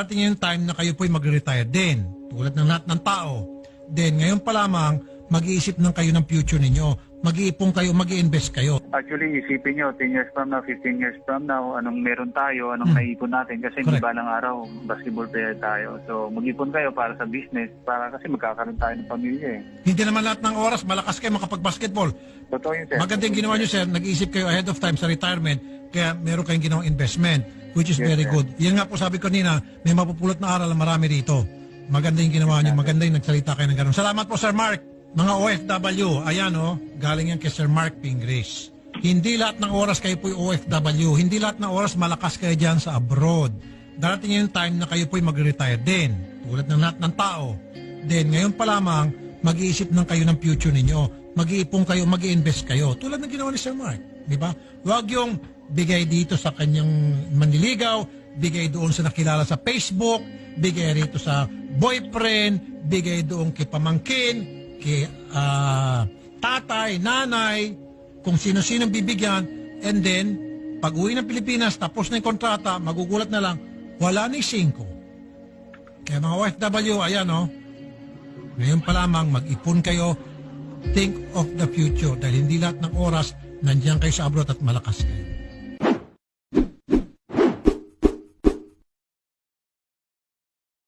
darating yung time na kayo po'y magre-retire din. Tulad ng lahat ng tao. Then, ngayon pa lamang, mag-iisip ng kayo ng future ninyo. Mag-iipon kayo, mag-i-invest kayo. Actually, isipin nyo, 10 years from now, 15 years from now, anong meron tayo, anong naipon natin. Kasi hindi ba ng araw, basketball player tayo. So, mag-ipon kayo para sa business, para kasi magkakaroon tayo ng pamilya eh. Hindi naman lahat ng oras, malakas kayo makapag-basketball. Totoo yun, sir. Magandang ginawa nyo, sir. Nag-iisip kayo ahead of time sa retirement, kaya meron kayong ginawang investment, which is very good. Yan nga po sabi ko kanina, may mapupulot na aral na marami rito. Maganda yung ginawa nyo, maganda yung nagsalita kayo ng gano'n. Salamat po, Sir Mark. Mga OFW, ayan o, galing yan kay Sir Mark Pingris. Hindi lahat ng oras kayo po'y OFW. Hindi lahat ng oras malakas kayo dyan sa abroad. Darating yung time na kayo po'y mag-retire din. Tulad ng lahat ng tao. Then, ngayon pa lamang, mag-iisip ng kayo ng future ninyo. Mag-iipon kayo, mag-i-invest kayo. Tulad ng ginawa ni Sir Mark. Di ba? Huwag yung bigay dito sa kanyang manliligaw, bigay doon sa nakilala sa Facebook, bigay rito sa boyfriend, bigay doon kay pamangkin, kay tatay, nanay, kung sino-sino bibigyan, and then, pag uwi ng Pilipinas, tapos na yung kontrata, magugulat na lang, wala na yung 5. Kaya mga OFW, ayan o, ngayon pa lamang, mag-ipon kayo, think of the future, dahil hindi lahat ng oras, nandiyan kayo sa abroad at malakas kayo.